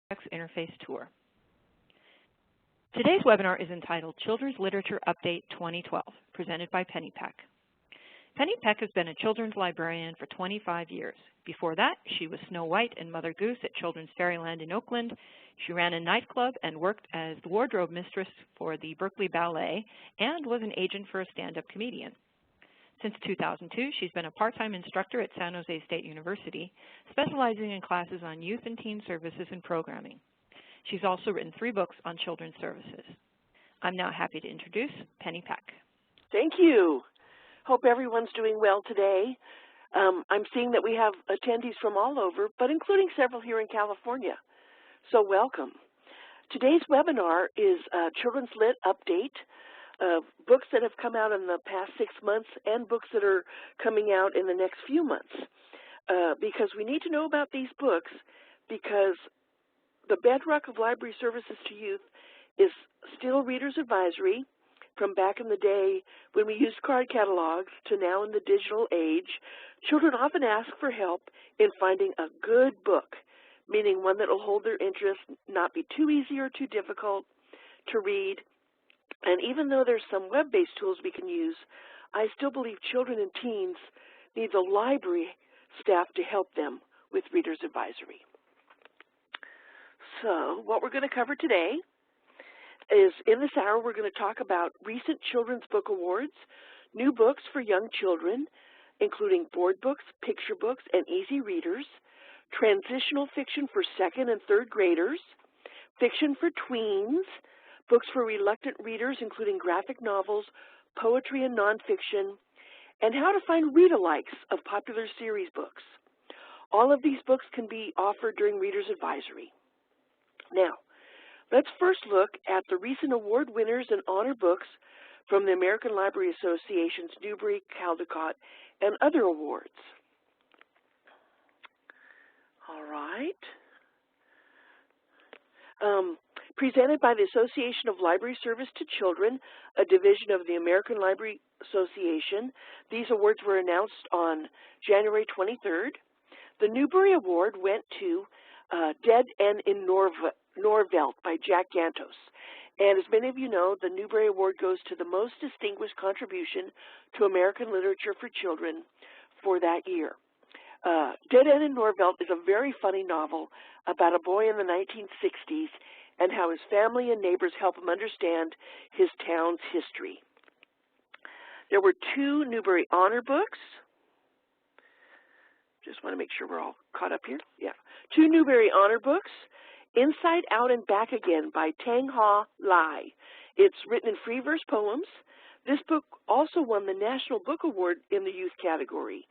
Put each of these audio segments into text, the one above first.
Interface Tour. Today's webinar is entitled Children's Literature Update 2012, presented by Penny Peck. Penny Peck has been a children's librarian for 25 years. Before that, she was Snow White and Mother Goose at Children's Fairyland in Oakland. She ran a nightclub and worked as the wardrobe mistress for the Berkeley Ballet and was an agent for a stand-up comedian. Since 2002, she's been a part-time instructor at San Jose State University, specializing in classes on youth and teen services and programming. She's also written 3 books on children's services. I'm now happy to introduce Penny Peck. Thank you. Hope everyone's doing well today. I'm seeing that we have attendees from all over, but including several here in California. So welcome. Today's webinar is Children's Lit Update. Books that have come out in the past 6 months and books that are coming out in the next few months. Because we need to know about these books, because the bedrock of library services to youth is still Reader's Advisory. From back in the day when we used card catalogs to now in the digital age, children often ask for help in finding a good book, meaning one that will hold their interest, not be too easy or too difficult to read. And even though there's some web-based tools we can use, I still believe children and teens need the library staff to help them with Reader's Advisory. So what we're going to cover today is, in this hour, we're going to talk about recent Children's Book Awards, new books for young children, including board books, picture books, and easy readers, transitional fiction for 2nd and 3rd graders, fiction for tweens, books for reluctant readers, including graphic novels, poetry and nonfiction, and how to find read-alikes of popular series books. All of these books can be offered during Reader's Advisory. Now, let's first look at the recent award winners and honor books from the American Library Association's Newbery, Caldecott, and other awards. All right. Presented by the Association of Library Service to Children, a division of the American Library Association. These awards were announced on January 23rd. The Newbery Award went to Dead End in Norvelt by Jack Gantos. And as many of you know, the Newbery Award goes to the most distinguished contribution to American literature for children for that year. Dead End in Norvelt is a very funny novel about a boy in the 1960s and how his family and neighbors help him understand his town's history. There were 2 Newbery Honor books. Just want to make sure we're all caught up here. Yeah. 2 Newbery Honor books, Inside Out and Back Again by Tang Ha Lai. It's written in free verse poems. This book also won the National Book Award in the youth category.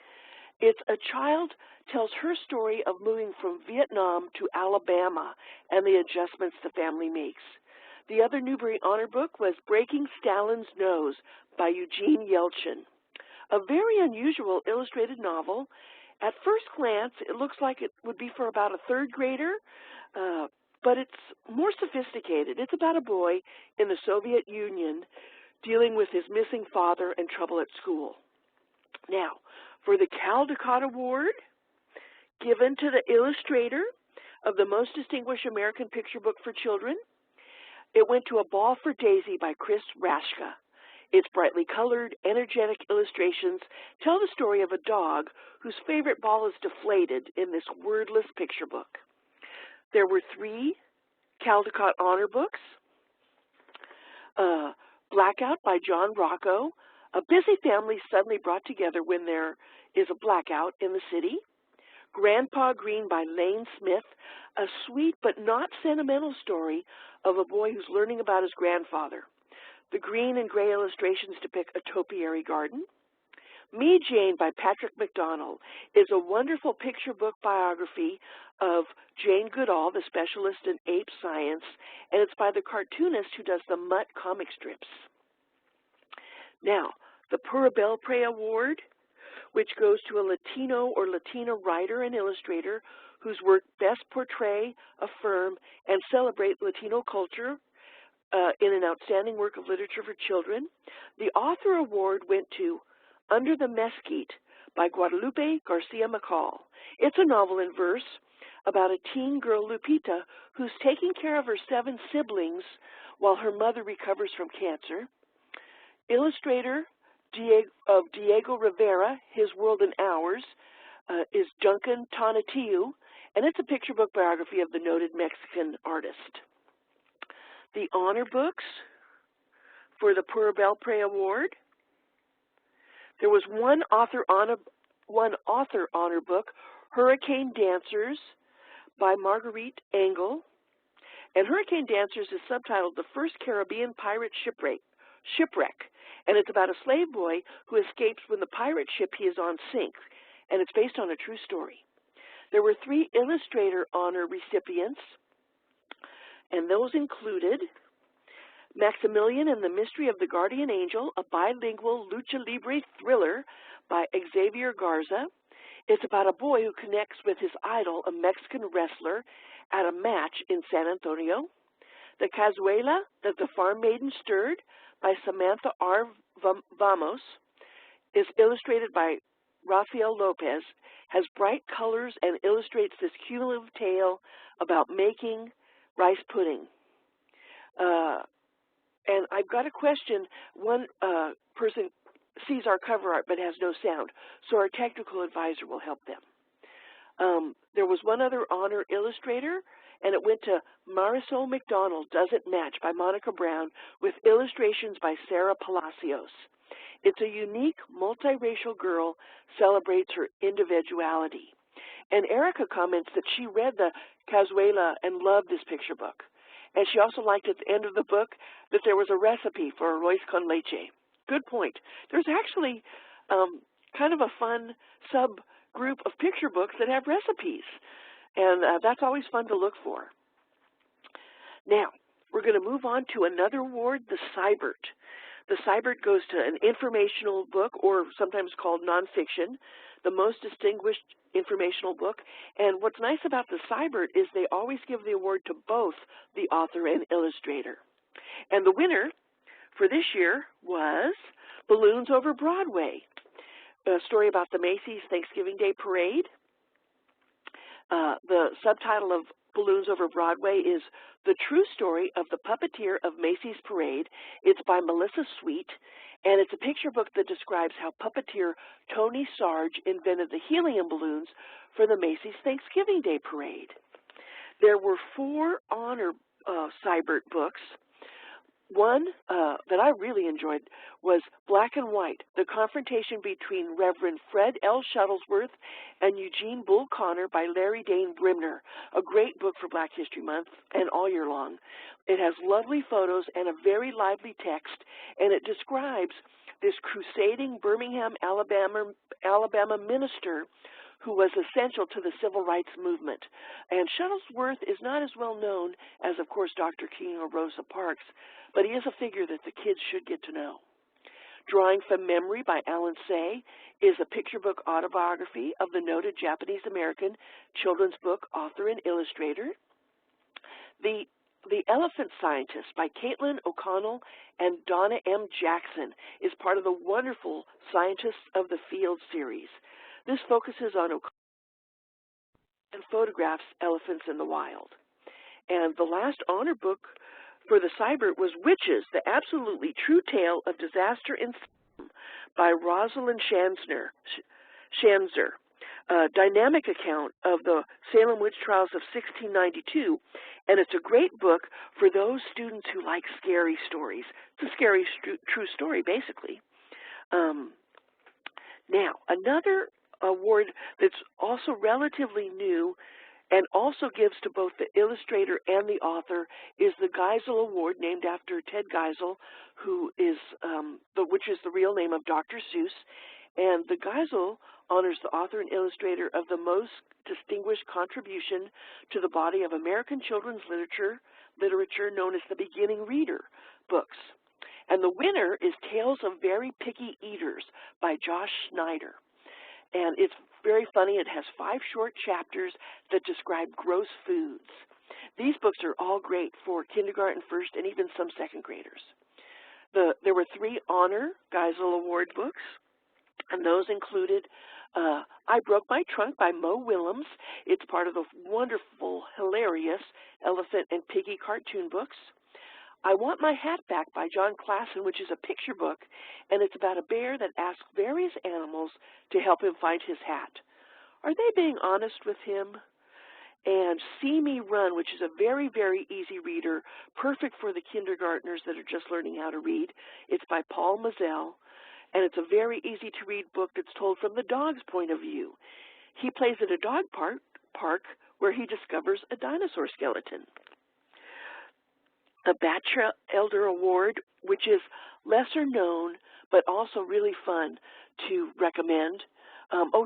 It's a child tells her story of moving from Vietnam to Alabama and the adjustments the family makes. The other Newbery Honor book was Breaking Stalin's Nose by Eugene Yelchin. A very unusual illustrated novel. At first glance, it looks like it would be for about a 3rd grader, but it's more sophisticated. It's about a boy in the Soviet Union dealing with his missing father and trouble at school. Now, for the Caldecott Award, given to the illustrator of the most distinguished American picture book for children, it went to A Ball for Daisy by Chris Rashka. Its brightly colored, energetic illustrations tell the story of a dog whose favorite ball is deflated in this wordless picture book. There were 3 Caldecott Honor books. Blackout by John Rocco. A busy family suddenly brought together when there is a blackout in the city. Grandpa Green by Lane Smith, a sweet but not sentimental story of a boy who's learning about his grandfather. The green and gray illustrations depict a topiary garden. Me, Jane by Patrick McDonnell is a wonderful picture book biography of Jane Goodall, the specialist in ape science, and it's by the cartoonist who does the Mutt comic strips. Now, the Pura Belpre Award, which goes to a Latino or Latina writer and illustrator whose work best portray, affirm, and celebrate Latino culture in an outstanding work of literature for children. The Author Award went to Under the Mesquite by Guadalupe Garcia McCall. It's a novel in verse about a teen girl, Lupita, who's taking care of her 7 siblings while her mother recovers from cancer. Illustrator Diego Rivera, His World and Ours, is Duncan Tonatiuh, and it's a picture book biography of the noted Mexican artist. The honor books for the Pura Belpré Award. There was one author honor book, Hurricane Dancers by Marguerite Engel. And Hurricane Dancers is subtitled The First Caribbean Pirate Shipwreck. And it's about a slave boy who escapes when the pirate ship he is on sinks. And it's based on a true story. There were 3 illustrator honor recipients, and those included Maximilian and the Mystery of the Guardian Angel, a bilingual lucha libre thriller by Xavier Garza. It's about a boy who connects with his idol, a Mexican wrestler, at a match in San Antonio. The Cazuela That the Farm Maiden Stirred by Samantha R. Vamos is illustrated by Rafael Lopez, has bright colors, and illustrates this cumulative tale about making rice pudding. And I've got a question. One person sees our cover art but has no sound, so our technical advisor will help them. There was one other honor illustrator, and it went to Marisol McDonald, Does It Match by Monica Brown, with illustrations by Sarah Palacios. It's a unique, multiracial girl celebrates her individuality. And Erica comments that she read the Cazuela and loved this picture book. And she also liked at the end of the book that there was a recipe for arroz con leche. Good point. There's actually kind of a fun subgroup of picture books that have recipes. And that's always fun to look for. Now, we're going to move on to another award, the Seibert. The Seibert goes to an informational book, or sometimes called nonfiction, the most distinguished informational book. And what's nice about the Seibert is they always give the award to both the author and illustrator. And the winner for this year was Balloons Over Broadway, a story about the Macy's Thanksgiving Day Parade. The subtitle of Balloons Over Broadway is The True Story of the Puppeteer of Macy's Parade. It's by Melissa Sweet, and it's a picture book that describes how puppeteer Tony Sarge invented the helium balloons for the Macy's Thanksgiving Day Parade. There were 4 honor Seibert books. One that I really enjoyed was Black and White, the confrontation between Reverend Fred L. Shuttlesworth and Eugene Bull Connor by Larry Dane Brimner, a great book for Black History Month and all year long. It has lovely photos and a very lively text, and it describes this crusading Birmingham, Alabama minister who was essential to the civil rights movement. And Shuttlesworth is not as well known as, of course, Dr. King or Rosa Parks, but he is a figure that the kids should get to know. Drawing from Memory by Alan Say is a picture book autobiography of the noted Japanese-American children's book author and illustrator. The Elephant Scientist by Caitlin O'Connell and Donna M. Jackson is part of the wonderful Scientists of the Field series. This focuses on O'Connell and photographs elephants in the wild. And the last honor book for the Seibert was Witches, the Absolutely True Tale of Disaster in Salem by Rosalind Schanzer, a dynamic account of the Salem witch trials of 1692, and it's a great book for those students who like scary stories. It's a scary true story, basically. Now, another award that's also relatively new and also gives to both the illustrator and the author is the Geisel Award, named after Ted Geisel, who is which is the real name of Dr. Seuss. And the Geisel honors the author and illustrator of the most distinguished contribution to the body of American children's literature known as the Beginning Reader books. And the winner is Tales of Very Picky Eaters by Josh Schneider. And it's very funny. It has 5 short chapters that describe gross foods. These books are all great for kindergarten, first, and even some second graders. There were 3 honor Geisel Award books, and those included I Broke My Trunk by Mo Willems. It's part of the wonderful, hilarious Elephant and Piggy cartoon books. I Want My Hat Back by John Klassen, which is a picture book, and it's about a bear that asks various animals to help him find his hat. Are they being honest with him? And See Me Run, which is a very, very easy reader, perfect for the kindergartners that are just learning how to read. It's by Paul Mazel, and it's a very easy-to-read book that's told from the dog's point of view. He plays at a dog park where he discovers a dinosaur skeleton. The Batchelder Award, which is lesser known but also really fun to recommend.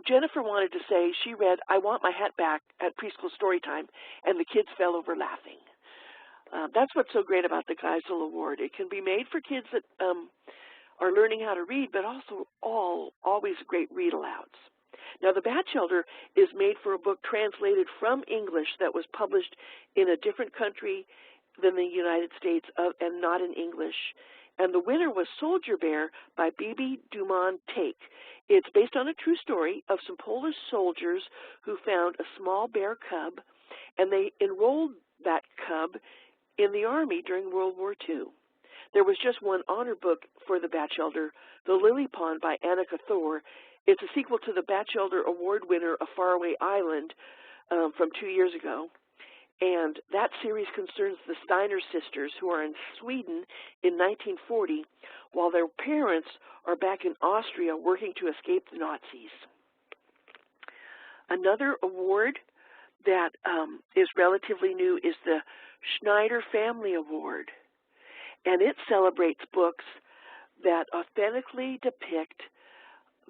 Jennifer wanted to say she read I Want My Hat Back at preschool story time, and the kids fell over laughing. That's what's so great about the Geisel Award. It can be made for kids that are learning how to read, but also always great read-alouds. Now, The Batchelder is made for a book translated from English that was published in a different country than the United States and not in English. And the winner was Soldier Bear by Bibi Dumont Take. It's based on a true story of some Polish soldiers who found a small bear cub, and they enrolled that cub in the Army during World War II. There was just one honor book for The Batchelder, The Lily Pond by Annika Thor. It's a sequel to the Batchelder Award winner, A Faraway Island, from 2 years ago. And that series concerns the Steiner sisters, who are in Sweden in 1940, while their parents are back in Austria working to escape the Nazis. Another award that is relatively new is the Schneider Family Award, and it celebrates books that authentically depict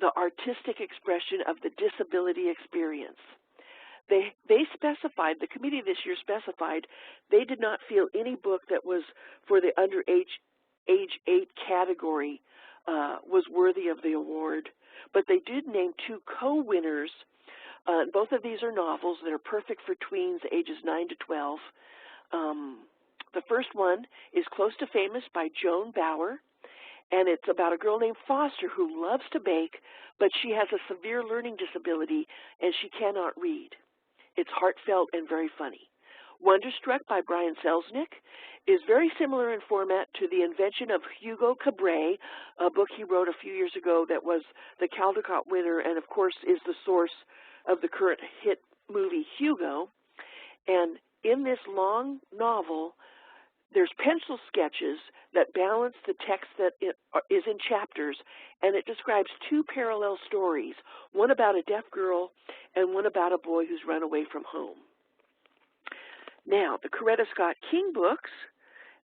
the artistic expression of the disability experience. They specified, the committee this year specified, they did not feel any book that was for the under age 8 category was worthy of the award, but they did name 2 co-winners. Both of these are novels that are perfect for tweens ages 9 to 12. The first one is Close to Famous by Joan Bauer, and it's about a girl named Foster who loves to bake, but she has a severe learning disability and she cannot read. It's heartfelt and very funny. Wonderstruck by Brian Selznick is very similar in format to The Invention of Hugo Cabret, a book he wrote a few years ago that was the Caldecott winner and, of course, is the source of the current hit movie Hugo. And in this long novel, there's pencil sketches that balance the text that is in chapters, and it describes 2 parallel stories, one about a deaf girl and one about a boy who's run away from home. Now, the Coretta Scott King books,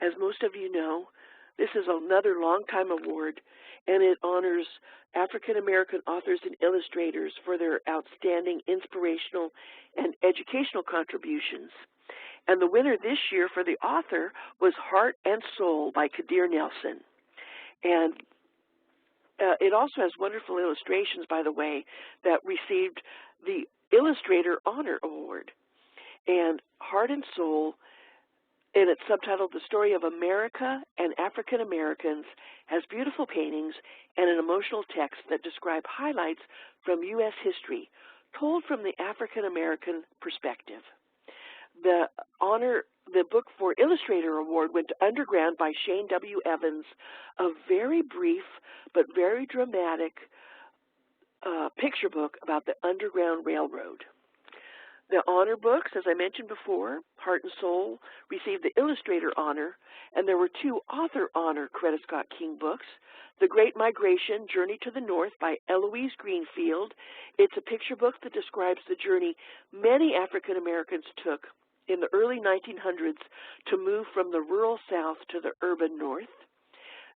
as most of you know, this is another long-time award, and it honors African-American authors and illustrators for their outstanding inspirational and educational contributions. And the winner this year for the author was Heart and Soul by Kadir Nelson. And it also has wonderful illustrations, by the way, that received the Illustrator Honor Award. And Heart and Soul, and it's subtitled The Story of America and African Americans, has beautiful paintings and an emotional text that describe highlights from U.S. history, told from the African American perspective. The book for Illustrator Award went to Underground by Shane W. Evans, a very brief but very dramatic picture book about the Underground Railroad. The honor books, as I mentioned before, Heart and Soul, received the Illustrator Honor, and there were 2 Author Honor Coretta Scott King books. The Great Migration, Journey to the North by Eloise Greenfield. It's a picture book that describes the journey many African Americans took in the early 1900s to move from the rural South to the urban North.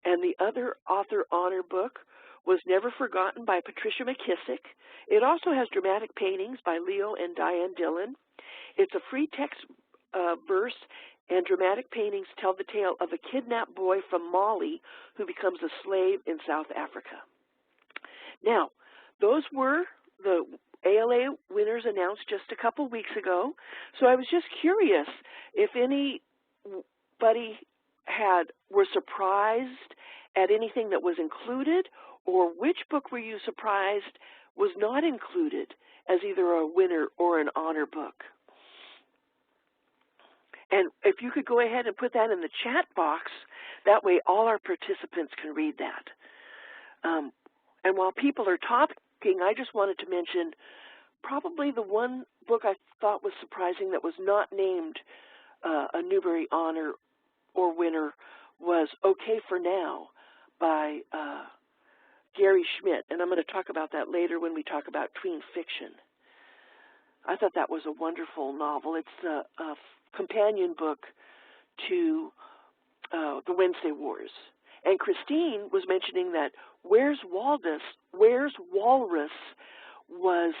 And the other Author Honor book was Never Forgotten by Patricia McKissick. It also has dramatic paintings by Leo and Diane Dillon. It's a free text verse, and dramatic paintings tell the tale of a kidnapped boy from Mali who becomes a slave in South Africa. Now, those were the ALA winners announced just a couple weeks ago, so I was just curious if anybody were surprised at anything that was included, or which book were you surprised was not included as either a winner or an honor book. And if you could go ahead and put that in the chat box, that way all our participants can read that. And while people are talking, I just wanted to mention probably the one book I thought was surprising that was not named a Newbery Honor or winner was Okay for Now by Gary Schmidt. And I'm going to talk about that later when we talk about tween fiction. I thought that was a wonderful novel. It's a companion book to the Wednesday Wars. And Christine was mentioning that Where's Walrus was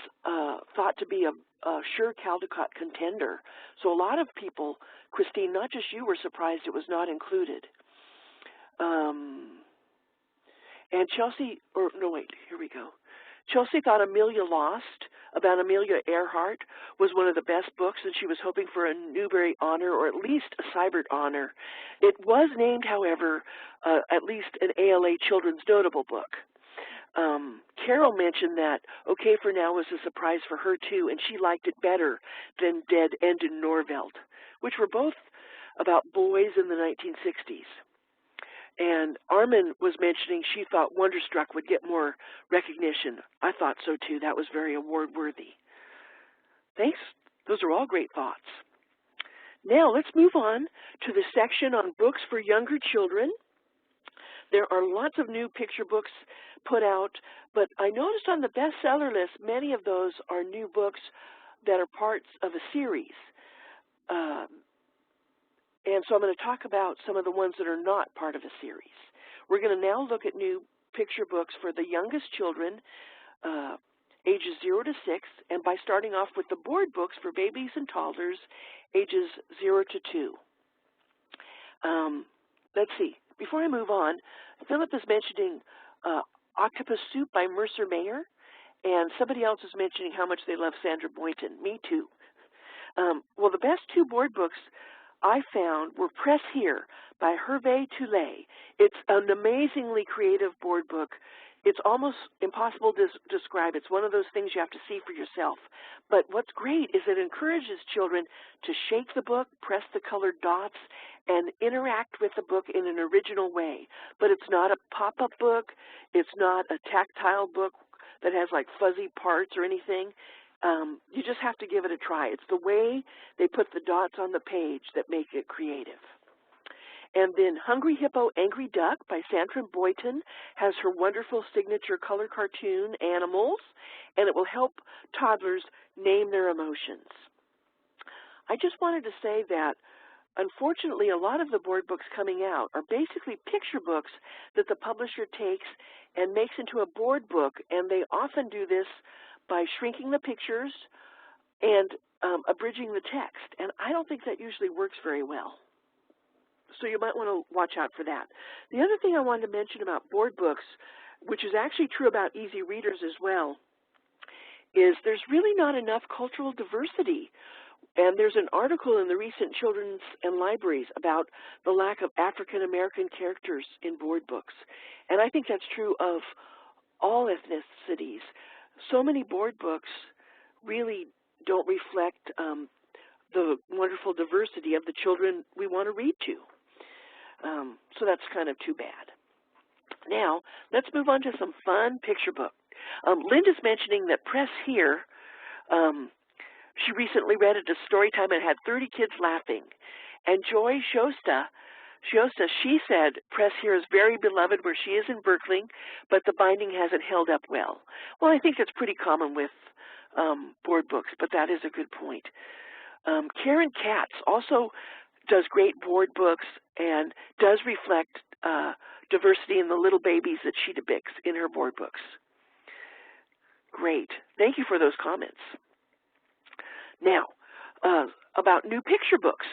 thought to be a sure Caldecott contender. So a lot of people, Christine, not just you, were surprised it was not included. And Chelsea, or no, wait, here we go. Chelsea thought Amelia Lost, about Amelia Earhart, was one of the best books, and she was hoping for a Newbery Honor or at least a Seibert Honor. It was named, however, at least an ALA Children's Notable Book. Carol mentioned that Okay for Now was a surprise for her, too, and she liked it better than Dead End in Norveld, which were both about boys in the 1960s. And Armin was mentioning she thought Wonderstruck would get more recognition. I thought so, too. That was very award-worthy. Thanks. Those are all great thoughts. Now let's move on to the section on books for younger children. There are lots of new picture books put out, but I noticed on the bestseller list, many of those are new books that are parts of a series. And so I'm going to talk about some of the ones that are not part of a series. We're going to now look at new picture books for the youngest children, ages 0 to 6, and by starting off with the board books for babies and toddlers, ages 0 to 2. Let's see. Before I move on, Philip is mentioning Octopus Soup by Mercer Mayer, and somebody else is mentioning how much they love Sandra Boynton. Me too. Well, the best two board books I found were Press Here by Hervé Toulet. It's an amazingly creative board book. It's almost impossible to describe. It's one of those things you have to see for yourself. But what's great is it encourages children to shake the book, press the colored dots, and interact with the book in an original way. But it's not a pop-up book. It's not a tactile book that has like fuzzy parts or anything. You just have to give it a try. It's the way they put the dots on the page that make it creative. And then Hungry Hippo, Angry Duck by Sandra Boynton has her wonderful signature color cartoon, Animals, and it will help toddlers name their emotions. I just wanted to say that, unfortunately, a lot of the board books coming out are basically picture books that the publisher takes and makes into a board book, and they often do this by shrinking the pictures and abridging the text. And I don't think that usually works very well. So you might want to watch out for that. The other thing I wanted to mention about board books, which is actually true about easy readers as well, is there's really not enough cultural diversity. And there's an article in the recent Children's and Libraries about the lack of African-American characters in board books. And I think that's true of all ethnicities. So many board books really don't reflect the wonderful diversity of the children we want to read to. So that's kind of too bad. Now, let's move on to some fun picture book. Linda's mentioning that Press Here, she recently read it at story time and had 30 kids laughing. And Joy Shosta, she said Press Here is very beloved where she is in Berkeley, but the binding hasn't held up well. Well, I think that's pretty common with board books, but that is a good point. Karen Katz also does great board books and does reflect diversity in the little babies that she depicts in her board books. Great. Thank you for those comments. Now, about new picture books.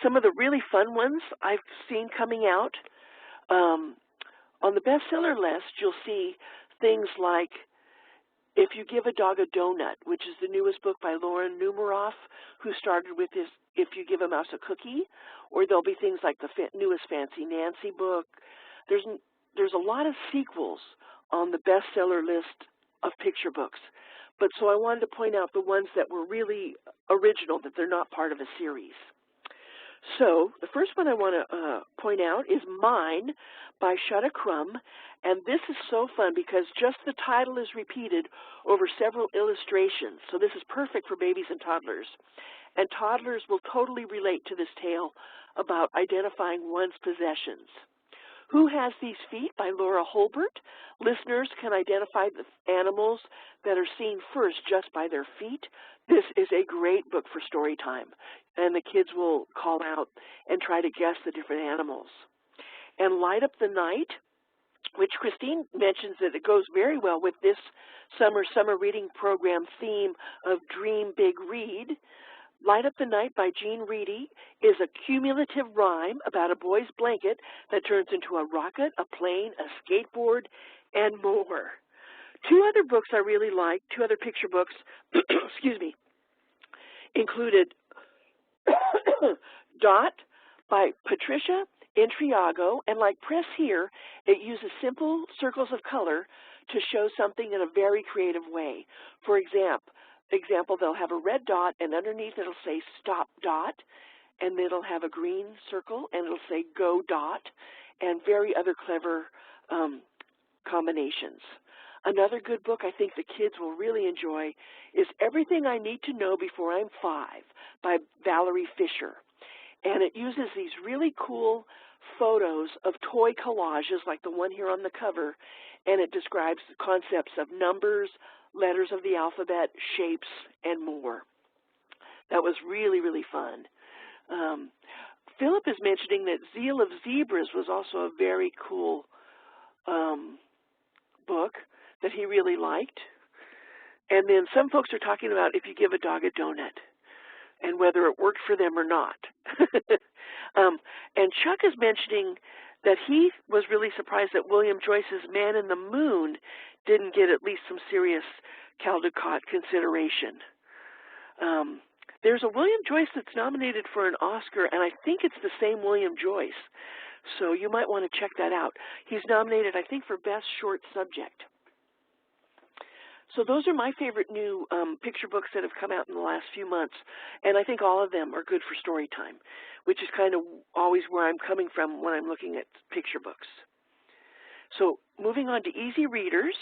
Some of the really fun ones I've seen coming out. On the bestseller list, you'll see things like If You Give a Dog a Donut, which is the newest book by Lauren Numeroff, who started with his If You Give a Mouse a Cookie, or there'll be things like the newest Fancy Nancy book. There's a lot of sequels on the bestseller list of picture books. But so I wanted to point out the ones that were really original, that they're not part of a series. So the first one I want to point out is Mine by Shutta Crumb, and this is so fun because just the title is repeated over several illustrations, so this is perfect for babies and toddlers. And toddlers will totally relate to this tale about identifying one's possessions. Who Has These Feet by Laura Holbert. Listeners can identify the animals that are seen first just by their feet. This is a great book for story time, and the kids will call out and try to guess the different animals. And Light Up the Night, which Christine mentions that it goes very well with this summer reading program theme of Dream Big Read. Light Up the Night by Jean Reedy is a cumulative rhyme about a boy's blanket that turns into a rocket, a plane, a skateboard, and more. Two other books I really liked, two other picture books, excuse me, included Dot by Patricia Intriago, and like Press Here, it uses simple circles of color to show something in a very creative way. For example, they'll have a red dot, and underneath it'll say Stop Dot, and it'll have a green circle, and it'll say Go Dot, and very other clever combinations. Another good book I think the kids will really enjoy is Everything I Need to Know Before I'm 5 by Valerie Fisher. And it uses these really cool photos of toy collages like the one here on the cover, and it describes the concepts of numbers, letters of the alphabet, shapes, and more. That was really, really fun. Philip is mentioning that Zeal of Zebras was also a very cool book that he really liked. And then some folks are talking about if you give a dog a donut and whether it worked for them or not. And Chuck is mentioning that he was really surprised that William Joyce's Man in the Moon didn't get at least some serious Caldecott consideration. There's a William Joyce that's nominated for an Oscar, and I think it's the same William Joyce. So you might want to check that out. He's nominated, I think, for Best Short Subject. So those are my favorite new picture books that have come out in the last few months, and I think all of them are good for story time, which is kind of always where I'm coming from when I'm looking at picture books. So moving on to Easy Readers,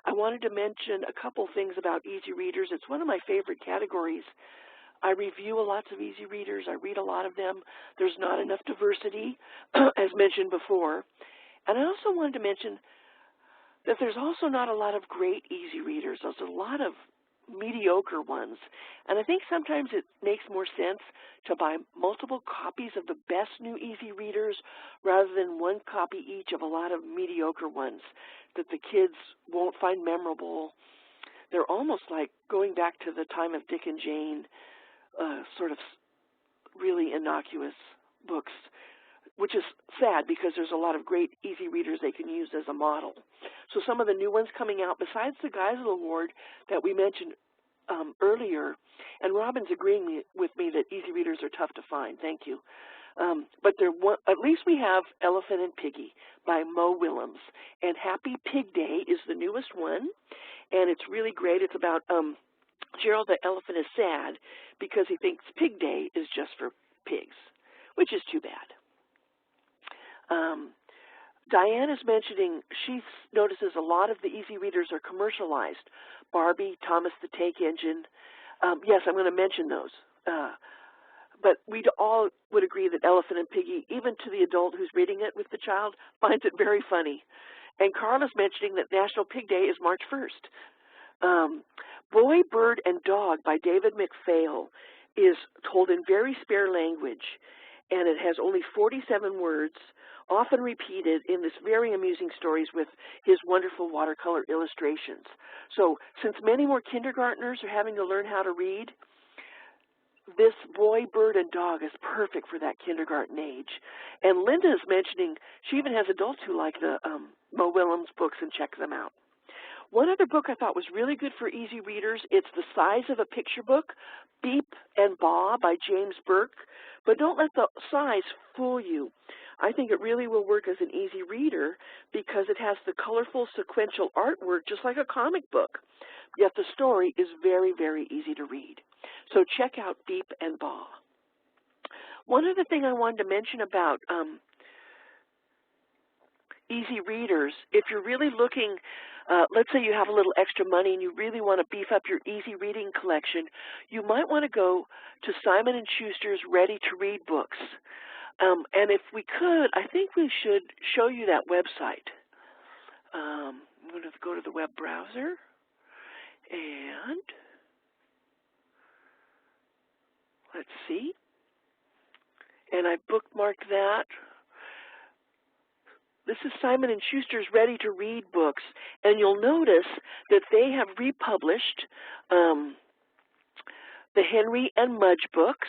I wanted to mention a couple things about Easy Readers. It's one of my favorite categories. I review lots of Easy Readers. I read a lot of them. There's not enough diversity, as mentioned before. And I also wanted to mention that there's also not a lot of great Easy Readers. There's a lot of mediocre ones. And I think sometimes it makes more sense to buy multiple copies of the best new Easy Readers rather than one copy each of a lot of mediocre ones that the kids won't find memorable. They're almost like going back to the time of Dick and Jane, sort of really innocuous books, which is sad because there's a lot of great Easy Readers they can use as a model. So some of the new ones coming out, besides the Geisel Award that we mentioned earlier, and Robin's agreeing with me that Easy Readers are tough to find, thank you. But at least we have Elephant and Piggy by Mo Willems, and Happy Pig Day is the newest one, and it's really great. It's about Gerald the elephant is sad because he thinks Pig Day is just for pigs, which is too bad. Diane is mentioning she notices a lot of the Easy Readers are commercialized. Barbie, Thomas the Tank Engine. Yes, I'm going to mention those. But we all would agree that Elephant and Piggy, even to the adult who's reading it with the child, finds it very funny. And Carla's mentioning that National Pig Day is March 1st. Boy, Bird, and Dog by David McPhail is told in very spare language, and it has only 47 words, often repeated in this very amusing stories with his wonderful watercolor illustrations. So since many more kindergartners are having to learn how to read, this Boy, Bird, and Dog is perfect for that kindergarten age. And Linda is mentioning she even has adults who like the Mo Willems books and check them out. One other book I thought was really good for easy readers. It's The Size of a Picture Book, Beep and Baw by James Burke. But don't let the size fool you. I think it really will work as an easy reader because it has the colorful sequential artwork just like a comic book. Yet the story is very, very easy to read. So check out Beep and Baw. One other thing I wanted to mention about easy readers, if you're really looking, let's say you have a little extra money and you really want to beef up your easy reading collection, you might want to go to Simon & Schuster's Ready to Read books. And if we could, I think we should show you that website. I'm going to go to the web browser, and let's see. And I bookmarked that. This is Simon & Schuster's Ready to Read books, and you'll notice that they have republished the Henry and Mudge books,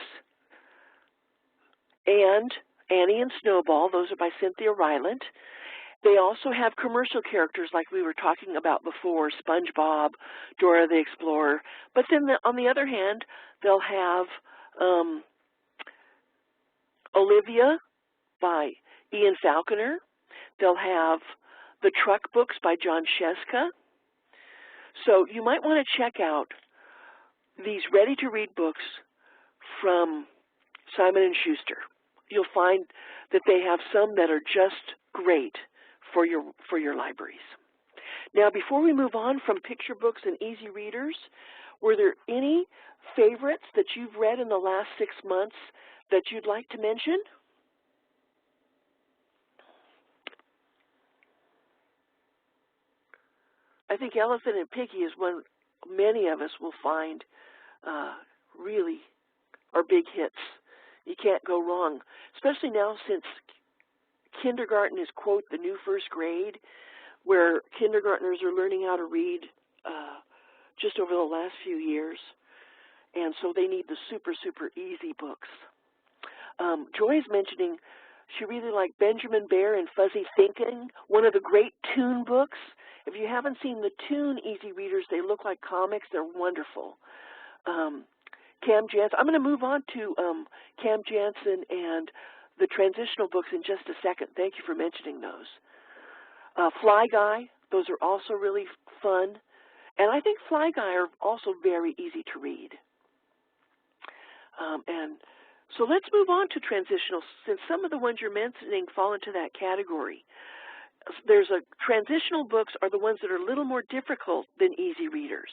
and Annie and Snowball. Those are by Cynthia Rylant. They also have commercial characters like we were talking about before, SpongeBob, Dora the Explorer. But then on the other hand, they'll have Olivia by Ian Falconer. They'll have the Truck books by John Sheska. So you might want to check out these ready-to-read books from Simon & Schuster. You'll find that they have some that are just great for your libraries. Now, before we move on from picture books and easy readers, were there any favorites that you've read in the last 6 months that you'd like to mention? I think Elephant and Piggy is one many of us will find really are big hits. You can't go wrong, especially now since kindergarten is, quote, the new first grade, where kindergartners are learning how to read just over the last few years, and so they need the super, super easy books. Joy is mentioning she really liked Benjamin Bear and Fuzzy Thinking, one of the great Toon books. If you haven't seen the Toon easy readers, they look like comics. They're wonderful. Cam Jansen, I'm going to move on to Cam Jansen and the transitional books in just a second. Thank you for mentioning those. Fly Guy, those are also really fun. And I think Fly Guy are also very easy to read. And so let's move on to transitional, since some of the ones you're mentioning fall into that category. There's transitional books are the ones that are a little more difficult than easy readers.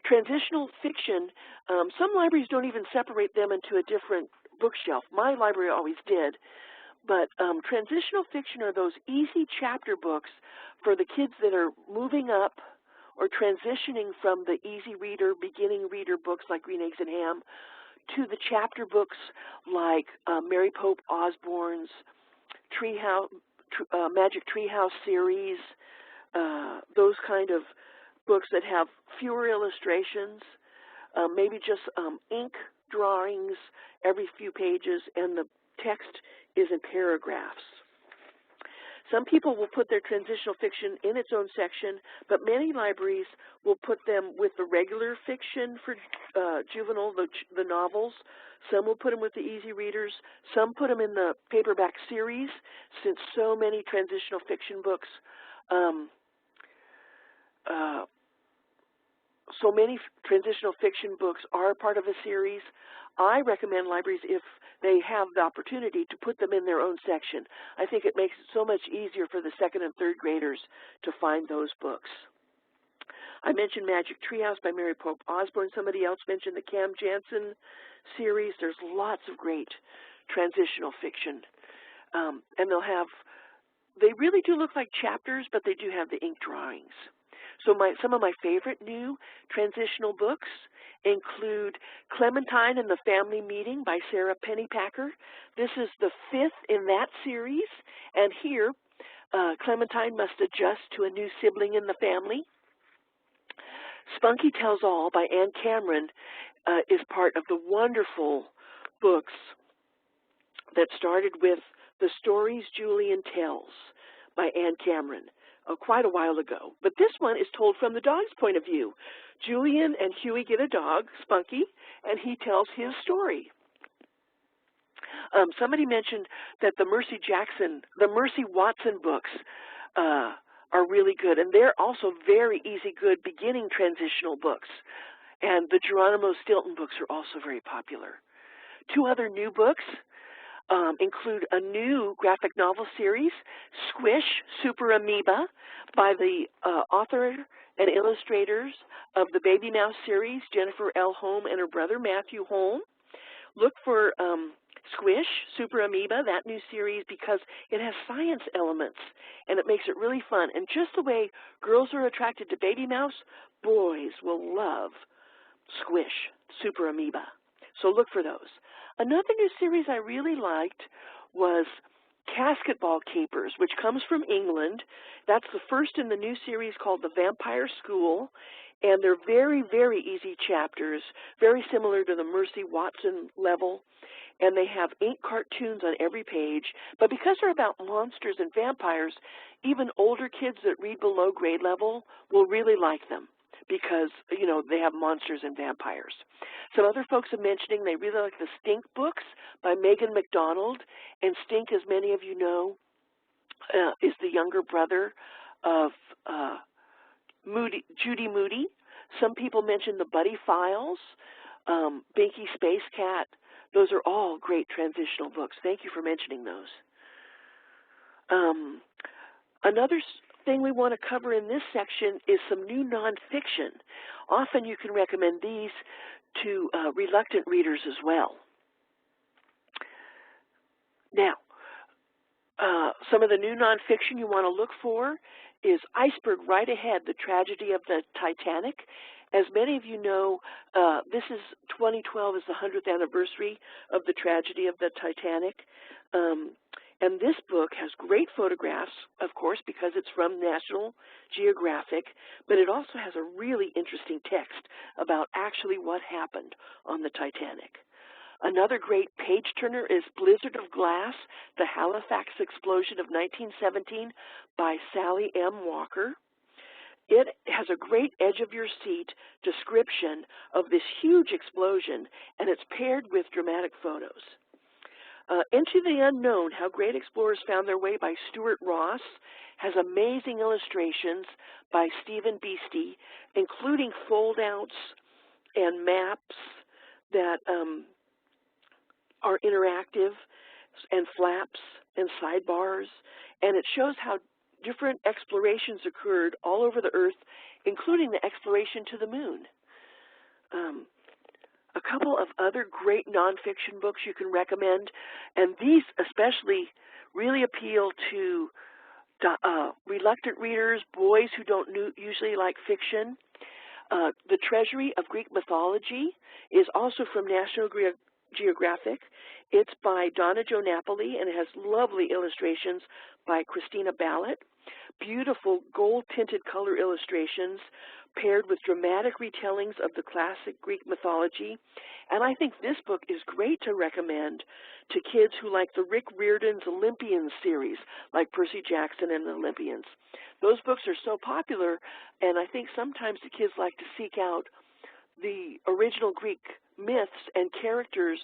Transitional fiction, some libraries don't even separate them into a different bookshelf. My library always did. But transitional fiction are those easy chapter books for the kids that are moving up or transitioning from the easy reader, beginning reader books like Green Eggs and Ham to the chapter books like Mary Pope Osborne's Magic Treehouse series, those kind of books that have fewer illustrations, maybe just ink drawings every few pages, and the text is in paragraphs. Some people will put their transitional fiction in its own section, but many libraries will put them with the regular fiction for juvenile, the novels. Some will put them with the easy readers. Some put them in the paperback series, since so many transitional fiction books so many transitional fiction books are part of a series. I recommend libraries, if they have the opportunity, to put them in their own section. I think it makes it so much easier for the second and third graders to find those books. I mentioned Magic Treehouse by Mary Pope Osborne. Somebody else mentioned the Cam Jansen series. There's lots of great transitional fiction. And they really do look like chapters, but they do have the ink drawings. So some of my favorite new transitional books include Clementine and the Family Meeting by Sarah Pennypacker. This is the 5th in that series, and here Clementine must adjust to a new sibling in the family. Spunky Tells All by Anne Cameron is part of the wonderful books that started with The Stories Julian Tells by Anne Cameron. quite a while ago. But this one is told from the dog's point of view. Julian and Huey get a dog, Spunky, and he tells his story. Somebody mentioned that the Mercy Watson books are really good, and they're also very easy, good beginning transitional books. And the Geronimo Stilton books are also very popular. Two other new books include a new graphic novel series, Squish, Super Amoeba, by the author and illustrators of the Baby Mouse series, Jennifer L. Holm and her brother Matthew Holm. Look for Squish, Super Amoeba, that new series, because it has science elements, and it makes it really fun. And just the way girls are attracted to Baby Mouse, boys will love Squish, Super Amoeba. So look for those. Another new series I really liked was Casketball Capers, which comes from England. That's the first in the new series called The Vampire School, and they're very, very easy chapters, very similar to the Mercy Watson level, and they have ink cartoons on every page. But because they're about monsters and vampires, even older kids that read below grade level will really like them, because, you know, they have monsters and vampires. Some other folks are mentioning they really like the Stink books by Megan McDonald, and Stink, as many of you know, is the younger brother of Judy Moody. Some people mention the Buddy Files, Binky Space Cat. Those are all great transitional books. Thank you for mentioning those. Another thing we want to cover in this section is some new nonfiction. Often you can recommend these to reluctant readers as well. Now, some of the new nonfiction you want to look for is Iceberg Right Ahead, The Tragedy of the Titanic. As many of you know, 2012 is the 100th anniversary of the tragedy of the Titanic. And this book has great photographs, of course, because it's from National Geographic, but it also has a really interesting text about actually what happened on the Titanic. Another great page-turner is Blizzard of Glass, The Halifax Explosion of 1917 by Sally M. Walker. It has a great edge-of-your-seat description of this huge explosion, and it's paired with dramatic photos. Into the Unknown, How Great Explorers Found Their Way by Stuart Ross has amazing illustrations by Stephen Beastie, including fold-outs and maps that are interactive, and flaps and sidebars, and it shows how different explorations occurred all over the Earth, including the exploration to the moon. A couple of other great nonfiction books you can recommend, and these especially really appeal to reluctant readers, boys who don't usually like fiction. The Treasury of Greek Mythology is also from National Geographic. It's by Donna Jo Napoli, and it has lovely illustrations by Christina Ballett. Beautiful gold-tinted color illustrations paired with dramatic retellings of the classic Greek mythology. And I think this book is great to recommend to kids who like the Rick Riordan's Olympians series, like Percy Jackson and the Olympians. Those books are so popular, and I think sometimes the kids like to seek out the original Greek myths and characters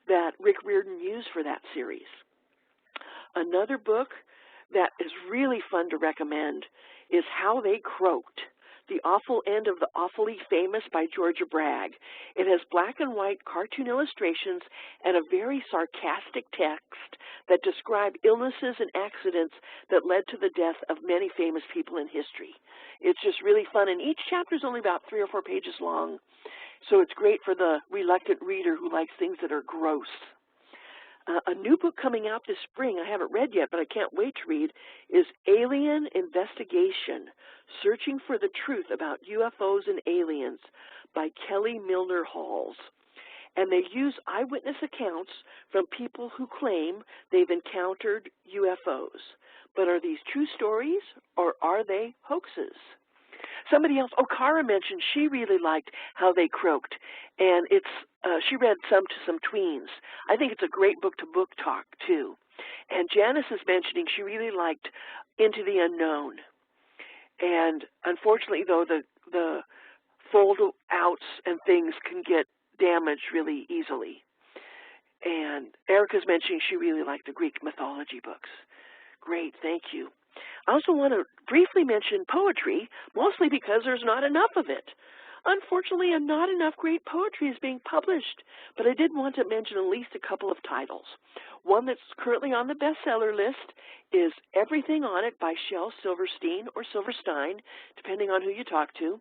that Rick Riordan used for that series. Another book that is really fun to recommend is How They Croaked, The Awful End of the Awfully Famous by Georgia Bragg. It has black and white cartoon illustrations and a very sarcastic text that describe illnesses and accidents that led to the death of many famous people in history. It's just really fun, and each chapter is only about 3 or 4 pages long, so it's great for the reluctant reader who likes things that are gross. A new book coming out this spring, I haven't read yet, but I can't wait to read, is Alien Investigation, Searching for the Truth About UFOs and Aliens by Kelly Milner Halls. And they use eyewitness accounts from people who claim they've encountered UFOs. But are these true stories, or are they hoaxes? Somebody else, Cara mentioned she really liked How They Croaked, and she read some to some tweens. I think it's a great book to book talk, too. And Janice is mentioning she really liked Into the Unknown. And unfortunately, though, the fold outs and things can get damaged really easily. And Erica's mentioning she really liked the Greek mythology books. Great, thank you. I also want to briefly mention poetry, mostly because there's not enough of it. Unfortunately, not enough great poetry is being published, but I did want to mention at least a couple of titles. One that's currently on the bestseller list is Everything on It by Shel Silverstein, or Silverstein, depending on who you talk to.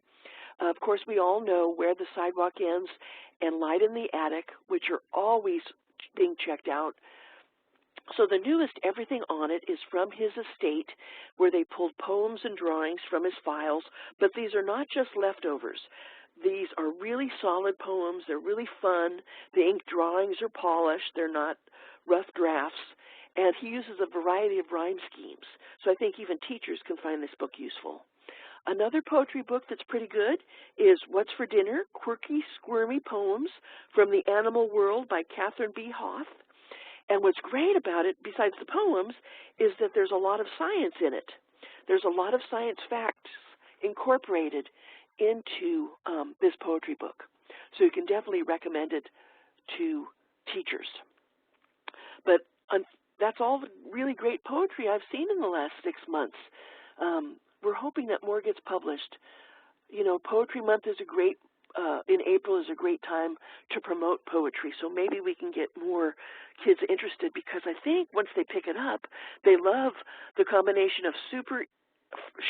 Of course, we all know Where the Sidewalk Ends and Light in the Attic, which are always being checked out. So the newest Everything on It is from his estate, where they pulled poems and drawings from his files, but these are not just leftovers. These are really solid poems. They're really fun. The ink drawings are polished. They're not rough drafts. And he uses a variety of rhyme schemes. So I think even teachers can find this book useful. Another poetry book that's pretty good is What's for Dinner? Quirky, Squirmy Poems from the Animal World by Catherine B. Hoth. And what's great about it, besides the poems, is that there's a lot of science in it. There's a lot of science facts incorporated into this poetry book. So you can definitely recommend it to teachers. But that's all the really great poetry I've seen in the last 6 months. We're hoping that more gets published. You know, Poetry Month is a great, in April is a great time to promote poetry, so maybe we can get more kids interested, because I think once they pick it up, they love the combination of super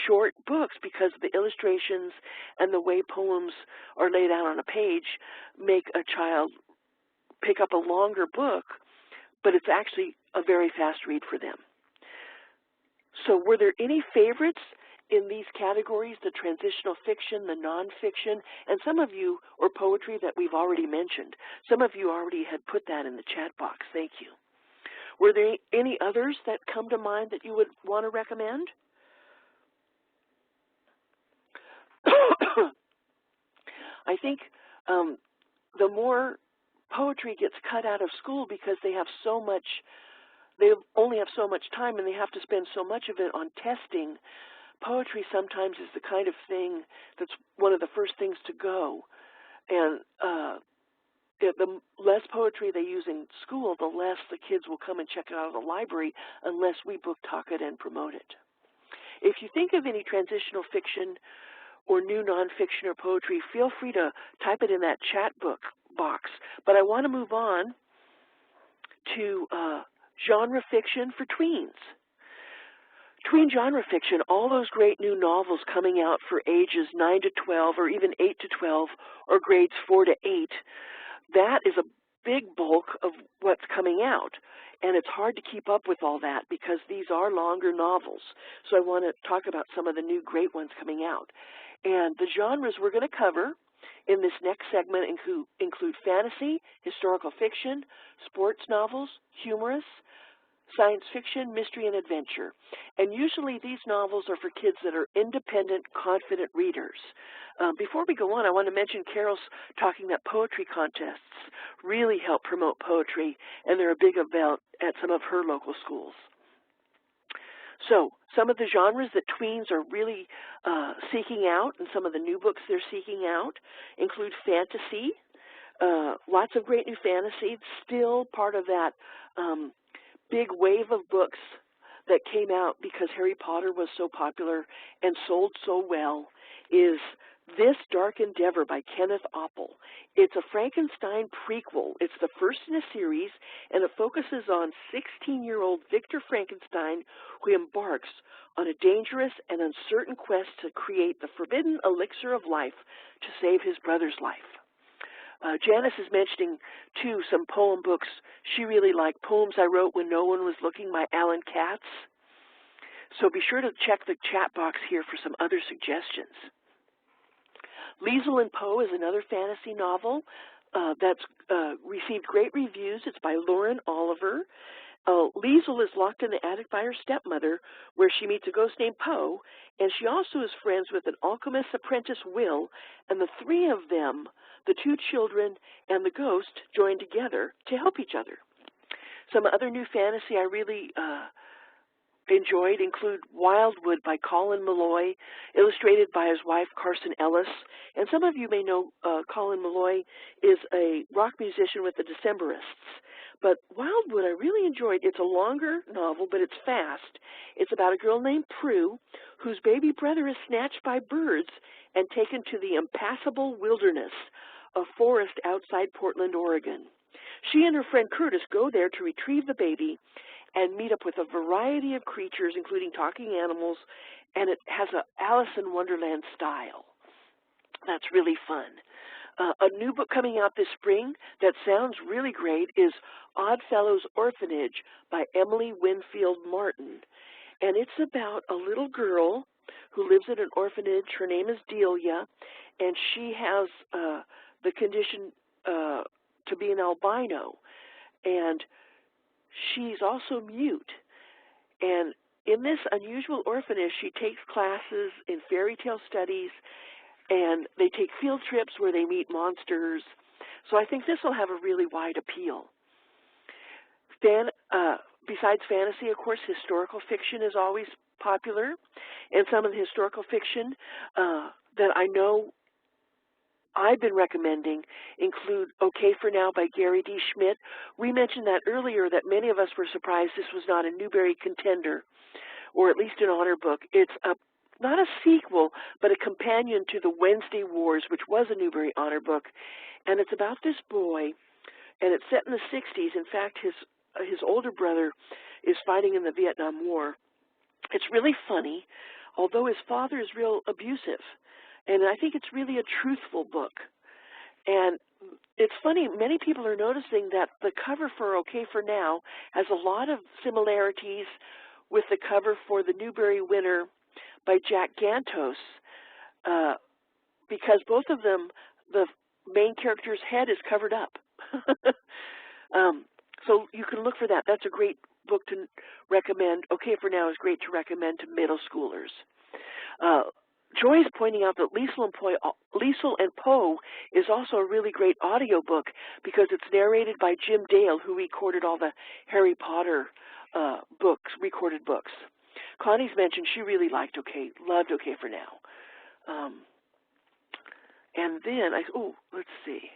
short books, because the illustrations and the way poems are laid out on a page make a child pick up a longer book, but it's actually a very fast read for them. So were there any favorites in these categories, the transitional fiction, the nonfiction, and some of you, or poetry that we've already mentioned? Some of you already had put that in the chat box. Thank you. Were there any others that come to mind that you would want to recommend? I think the more poetry gets cut out of school because they have so much, they only have so much time and they have to spend so much of it on testing, poetry sometimes is the kind of thing that's one of the first things to go. And the less poetry they use in school, the less the kids will come and check it out of the library unless we book talk it and promote it. If you think of any transitional fiction or new nonfiction or poetry, feel free to type it in that chat box. But I want to move on to genre fiction for tweens. Tween genre fiction, all those great new novels coming out for ages 9 to 12 or even 8 to 12 or grades 4 to 8, that is a big bulk of what's coming out. And it's hard to keep up with all that because these are longer novels. So I want to talk about some of the new great ones coming out. And the genres we're going to cover in this next segment include fantasy, historical fiction, sports novels, humorous, science fiction, mystery, and adventure. And usually these novels are for kids that are independent, confident readers. Before we go on, I want to mention Carol's talking that poetry contests really help promote poetry, and they're a big event at some of her local schools. So some of the genres that tweens are really seeking out, and some of the new books they're seeking out, include fantasy. Lots of great new fantasy. Still part of that big wave of books that came out because Harry Potter was so popular and sold so well is This Dark Endeavor by Kenneth Oppel. It's a Frankenstein prequel. It's the first in a series, and it focuses on 16-year-old Victor Frankenstein, who embarks on a dangerous and uncertain quest to create the forbidden elixir of life to save his brother's life. Janice is mentioning, too, some poem books she really liked. Poems I Wrote When No One Was Looking by Alan Katz. So be sure to check the chat box here for some other suggestions. Liesel and Poe is another fantasy novel that's received great reviews. It's by Lauren Oliver. Liesel is locked in the attic by her stepmother, where she meets a ghost named Poe, and she also is friends with an alchemist's apprentice, Will, and the three of them, the two children and the ghost, join together to help each other. Some other new fantasy I really enjoyed include Wildwood by Colin Meloy, illustrated by his wife Carson Ellis. And some of you may know Colin Meloy is a rock musician with the Decemberists. But Wildwood I really enjoyed. It's a longer novel, but it's fast. It's about a girl named Prue whose baby brother is snatched by birds and taken to the impassable wilderness, a forest outside Portland, Oregon. She and her friend Curtis go there to retrieve the baby and meet up with a variety of creatures, including talking animals, and it has a Alice in Wonderland style. That's really fun. A new book coming out this spring that sounds really great is Oddfellows Orphanage by Emily Winfield Martin. And it's about a little girl who lives at an orphanage. Her name is Delia, and she has the condition to be an albino. And she's also mute. And in this unusual orphanage, she takes classes in fairy tale studies, and they take field trips where they meet monsters. So I think this will have a really wide appeal. Besides fantasy, of course, historical fiction is always popular. And some of the historical fiction that I know I've been recommending include Okay for Now by Gary D. Schmidt. We mentioned that earlier, that many of us were surprised this was not a Newbery contender, or at least an honor book. It's not a sequel, but a companion to The Wednesday Wars, which was a Newbery honor book. And it's about this boy, and it's set in the 60s. In fact, his older brother is fighting in the Vietnam War. It's really funny, although his father is real abusive. And I think it's really a truthful book. And it's funny, many people are noticing that the cover for Okay for Now has a lot of similarities with the cover for the Newbery winner by Jack Gantos, because both of them, the main character's head is covered up. So you can look for that. That's a great book to recommend. Okay for Now is great to recommend to middle schoolers. Joy is pointing out that Liesl and Poe is also a really great audiobook because it's narrated by Jim Dale, who recorded all the Harry Potter recorded books. Connie's mentioned she really loved Okay for Now. And then, let's see.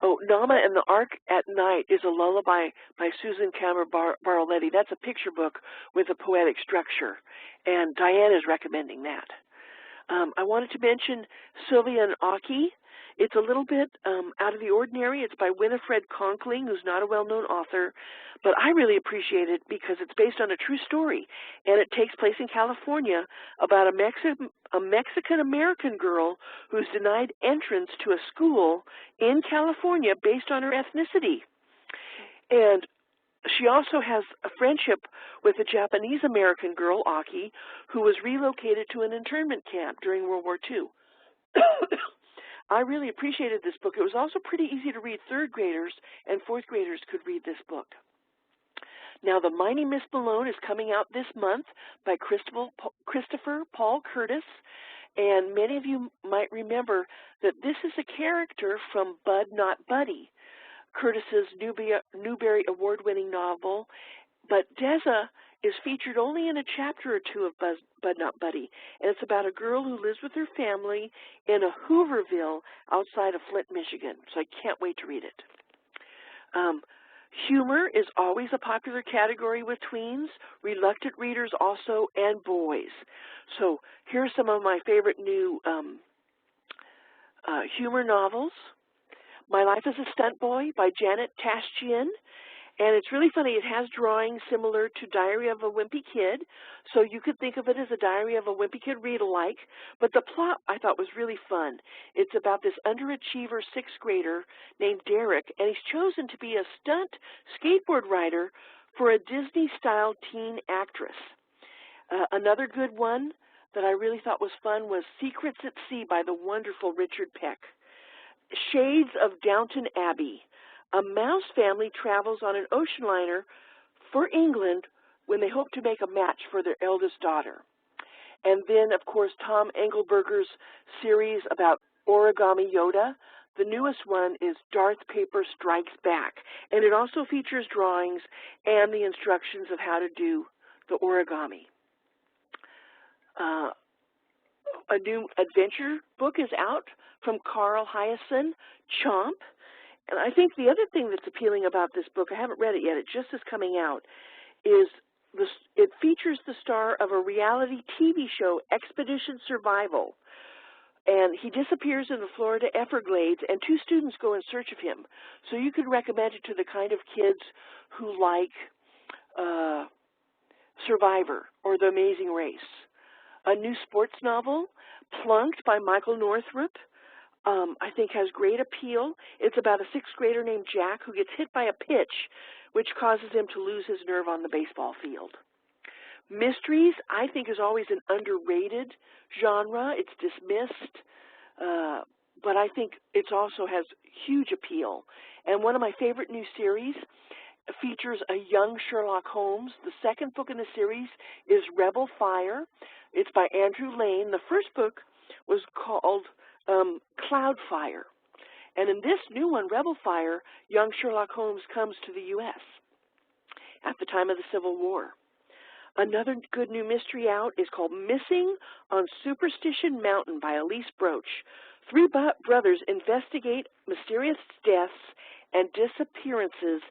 Nama and the Ark at Night is a lullaby by Susan Cameron-Baroletti. That's a picture book with a poetic structure, and Diane is recommending that. I wanted to mention Sylvia and Aki. It's a little bit out of the ordinary. It's by Winifred Conkling, who's not a well-known author, but I really appreciate it because it's based on a true story, and it takes place in California about a Mexican-American girl who's denied entrance to a school in California based on her ethnicity. And she also has a friendship with a Japanese-American girl, Aki, who was relocated to an internment camp during World War II. I really appreciated this book. It was also pretty easy to read. Third graders and fourth graders could read this book. Now, The Mighty Miss Malone is coming out this month by Christopher Paul Curtis, and many of you might remember that this is a character from Bud Not Buddy, Curtis's Newbery Award-winning novel, but Deza is featured only in a chapter or two of Bud Not Buddy, and it's about a girl who lives with her family in a Hooverville outside of Flint, Michigan, so I can't wait to read it. Humor is always a popular category with tweens, reluctant readers also, and boys. So here's some of my favorite new humor novels. My Life as a Stunt Boy by Janet Tashjian. And it's really funny. It has drawings similar to Diary of a Wimpy Kid, so you could think of it as a Diary of a Wimpy Kid read-alike. But the plot I thought was really fun. It's about this underachiever sixth grader named Derek, and he's chosen to be a stunt skateboard rider for a Disney-style teen actress. Another good one that I really thought was fun was Secrets at Sea by the wonderful Richard Peck. Shades of Downton Abbey. A mouse family travels on an ocean liner for England when they hope to make a match for their eldest daughter. And then, of course, Tom Engelberger's series about Origami Yoda. The newest one is Darth Paper Strikes Back. And it also features drawings and the instructions of how to do the origami. A new adventure book is out from Carl Hiaasen, Chomp. And I think the other thing that's appealing about this book, I haven't read it yet, it just is coming out, is it features the star of a reality TV show, Expedition Survival. And he disappears in the Florida Everglades, and 2 students go in search of him. So you could recommend it to the kind of kids who like Survivor or The Amazing Race. A new sports novel, Plunked by Michael Northrup, I think has great appeal. It's about a 6th grader named Jack who gets hit by a pitch, which causes him to lose his nerve on the baseball field. Mysteries, I think, is always an underrated genre. It's dismissed, but I think it also has huge appeal. And one of my favorite new series features a young Sherlock Holmes. The 2nd book in the series is Rebel Fire. It's by Andrew Lane. The first book was called Cloudfire. And in this new one, Rebel Fire, young Sherlock Holmes comes to the U.S. at the time of the Civil War. Another good new mystery out is called Missing on Superstition Mountain by Elise Broach. 3 brothers investigate mysterious deaths and disappearances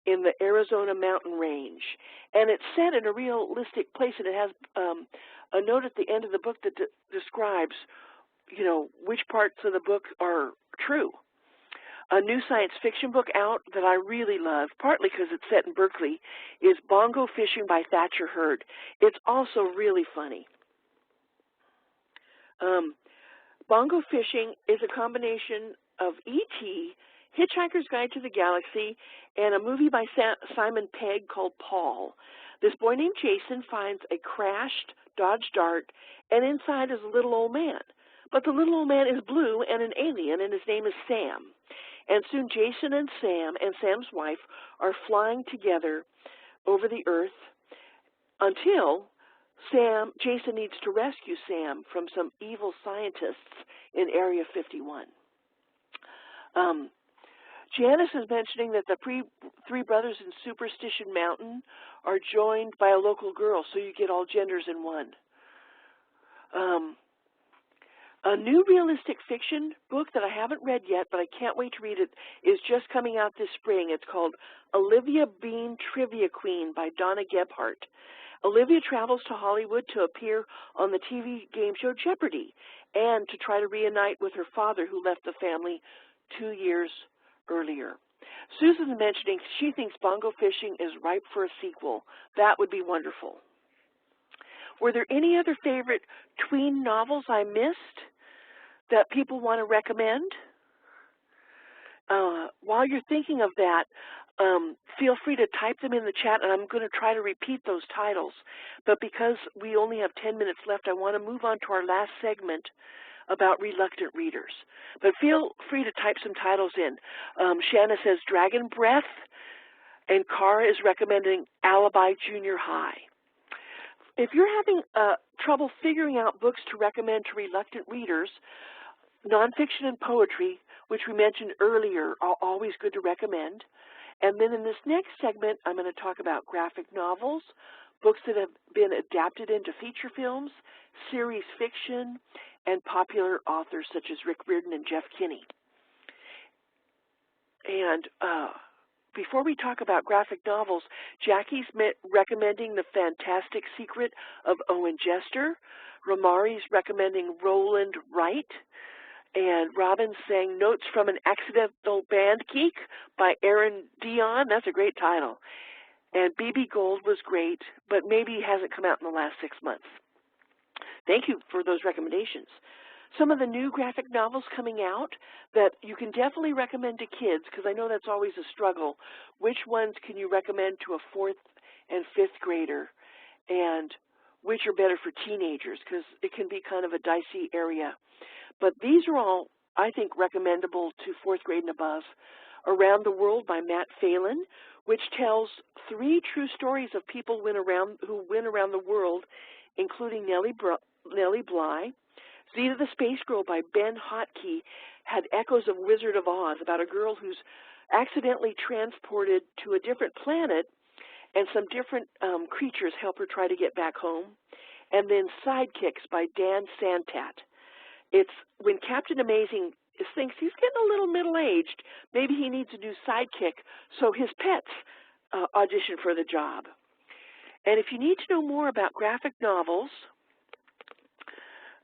in the Arizona mountain range. And it's set in a realistic place, and it has a note at the end of the book that describes, which parts of the book are true. A new science fiction book out that I really love, partly because it's set in Berkeley, is Bongo Fishing by Thatcher Hurd. It's also really funny. Bongo Fishing is a combination of E.T., Hitchhiker's Guide to the Galaxy, and a movie by Simon Pegg called Paul. This boy named Jason finds a crashed Dodge Dart, and inside is a little old man. But the little old man is blue and an alien, and his name is Sam. And soon Jason and Sam and Sam's wife are flying together over the earth until Jason needs to rescue Sam from some evil scientists in Area 51. Janice is mentioning that the 3 brothers in Superstition Mountain are joined by a local girl, so you get all genders in one. A new realistic fiction book that I haven't read yet, but I can't wait to read it, is just coming out this spring. It's called Olivia Bean Trivia Queen by Donna Gebhardt. Olivia travels to Hollywood to appear on the TV game show Jeopardy and to try to reunite with her father who left the family 2 years earlier. Susan's mentioning she thinks Bongo Fishing is ripe for a sequel. That would be wonderful. Were there any other favorite tween novels I missed that people want to recommend? While you're thinking of that, feel free to type them in the chat, and I'm going to try to repeat those titles. But because we only have 10 minutes left, I want to move on to our last segment about reluctant readers. But feel free to type some titles in. Shanna says Dragon Breath, and Cara is recommending Alibi Junior High. If you're having trouble figuring out books to recommend to reluctant readers, nonfiction and poetry, which we mentioned earlier, are always good to recommend. And then in this next segment, I'm going to talk about graphic novels, books that have been adapted into feature films, series fiction, and popular authors such as Rick Riordan and Jeff Kinney. And before we talk about graphic novels, Jackie's recommending The Fantastic Secret of Owen Jester. Ramari's recommending Roland Wright. And Robin's saying Notes from an Accidental Band Geek by Aaron Dion. That's a great title. And BB Gold was great, but maybe hasn't come out in the last 6 months. Thank you for those recommendations. Some of the new graphic novels coming out that you can definitely recommend to kids, because I know that's always a struggle. Which ones can you recommend to a 4th and 5th grader, and which are better for teenagers, because it can be kind of a dicey area. But these are all, I think, recommendable to 4th grade and above. Around the World by Matt Phelan, which tells 3 true stories of people who went around the world, including Nellie Bly. Zeta the Space Girl by Ben Hotkey had echoes of Wizard of Oz, about a girl who's accidentally transported to a different planet and some different creatures help her try to get back home. And then Sidekicks by Dan Santat. It's when Captain Amazing thinks he's getting a little middle-aged, maybe he needs a new sidekick, so his pets audition for the job. And if you need to know more about graphic novels,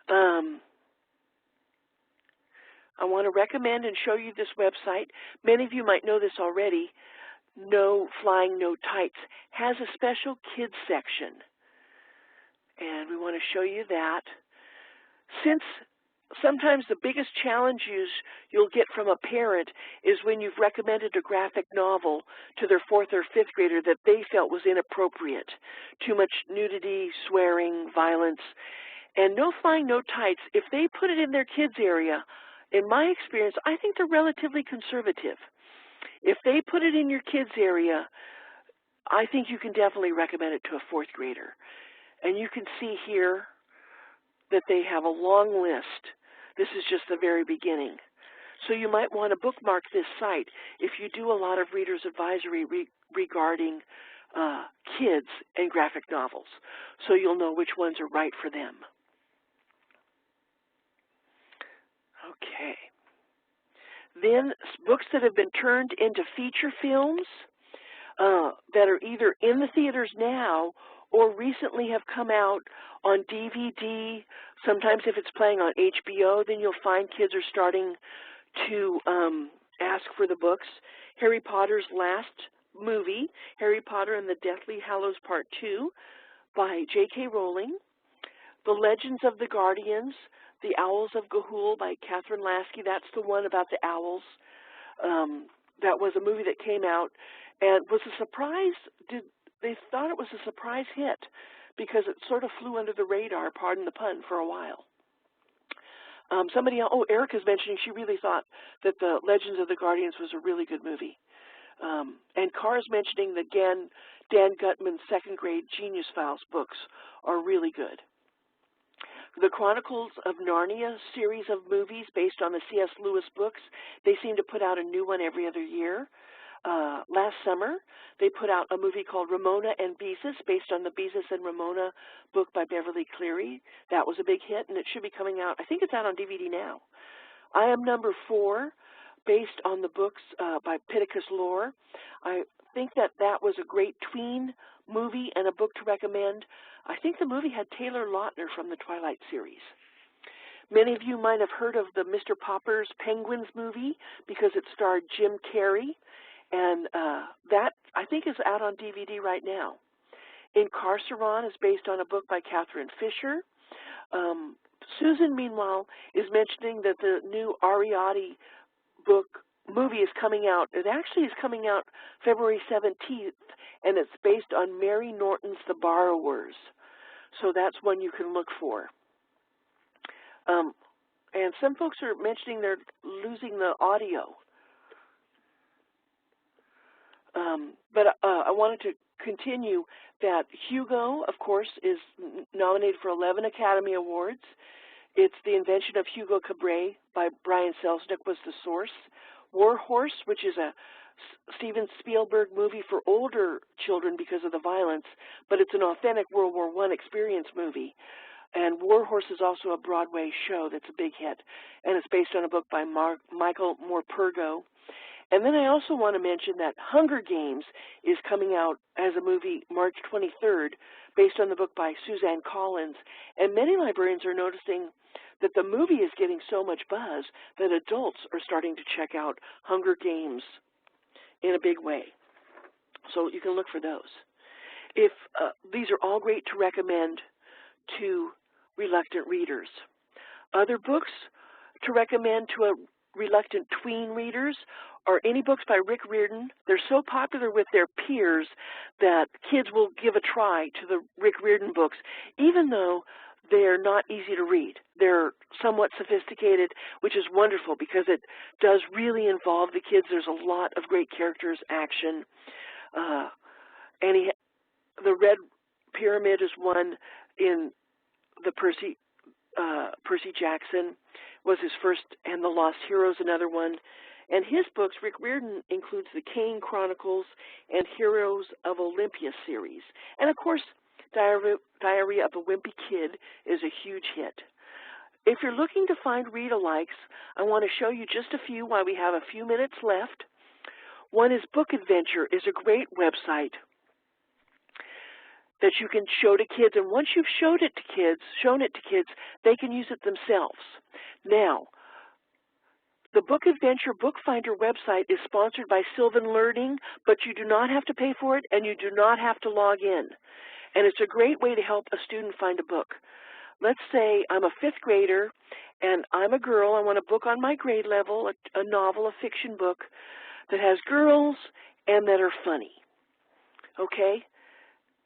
I want to recommend and show you this website. Many of you might know this already. No Flying, No Tights has a special kids section, and we want to show you that. Since sometimes the biggest challenge you'll get from a parent is when you've recommended a graphic novel to their 4th or 5th grader that they felt was inappropriate. Too much nudity, swearing, violence. And No Flying, No Tights, if they put it in their kids' area, in my experience, I think they're relatively conservative. If they put it in your kids' area, I think you can definitely recommend it to a 4th grader. And you can see here that they have a long list. This is just the very beginning. So you might want to bookmark this site if you do a lot of reader's advisory regarding kids and graphic novels, so you'll know which ones are right for them. Okay. Then books that have been turned into feature films that are either in the theaters now or recently have come out on DVD. Sometimes if it's playing on HBO, then you'll find kids are starting to ask for the books. Harry Potter's last movie, Harry Potter and the Deathly Hallows Part 2 by J.K. Rowling. The Legends of the Guardians, The Owls of Ga'Hoole by Catherine Lasky. That's the one about the owls. That was a movie that came out and was a surprise. They thought it was a surprise hit because it sort of flew under the radar, pardon the pun, for a while. Somebody else, Erica's mentioning she really thought that The Legends of the Guardians was a really good movie. And Car's mentioning that Dan Gutman's second grade Genius Files books are really good. The Chronicles of Narnia series of movies based on the C.S. Lewis books, they seem to put out a new one every other year. Last summer, they put out a movie called Ramona and Beezus, based on the Beezus and Ramona book by Beverly Cleary. That was a big hit, and it should be coming out. I think it's out on DVD now. I Am Number 4, based on the books by Pittacus Lore. I think that was a great tween movie and a book to recommend. I think the movie had Taylor Lautner from the Twilight series. Many of you might have heard of the Mr. Popper's Penguins movie because it starred Jim Carrey. And that, I think, is out on DVD right now. Incarceron is based on a book by Catherine Fisher. Susan, meanwhile, is mentioning that the new Ariadne movie is coming out. It actually is coming out February 17th, and it's based on Mary Norton's The Borrowers. So that's one you can look for. And some folks are mentioning they're losing the audio. But I wanted to continue that Hugo, of course, is nominated for 11 Academy Awards. It's The Invention of Hugo Cabret by Brian Selznick was the source. War Horse, which is a Steven Spielberg movie for older children because of the violence, but it's an authentic World War I experience movie. And War Horse is also a Broadway show that's a big hit, and it's based on a book by Michael Morpurgo. And then I also want to mention that Hunger Games is coming out as a movie March 23rd, based on the book by Suzanne Collins. And many librarians are noticing that the movie is getting so much buzz that adults are starting to check out Hunger Games in a big way. So you can look for those. These are all great to recommend to reluctant readers. Other books to recommend to reluctant tween readers are any books by Rick Riordan. They're so popular with their peers that kids will give a try to the Rick Riordan books, even though they're not easy to read. They're somewhat sophisticated, which is wonderful because it does really involve the kids. There's a lot of great characters, action. The Red Pyramid is one in the Percy Jackson was his first, and The Lost Heroes, another one. And his books, Rick Riordan includes the Kane Chronicles and Heroes of Olympia series. And of course, Diary of a Wimpy Kid is a huge hit. If you're looking to find read-alikes, I want to show you just a few while we have a few minutes left. One is Book Adventure, is a great website that you can show to kids, and once you've shown it to kids, they can use it themselves. Now, the Book Adventure Bookfinder website is sponsored by Sylvan Learning, but you do not have to pay for it, and you do not have to log in. And it's a great way to help a student find a book. Let's say I'm a 5th grader, and I'm a girl. I want a book on my grade level, a novel, a fiction book that has girls and that are funny, okay?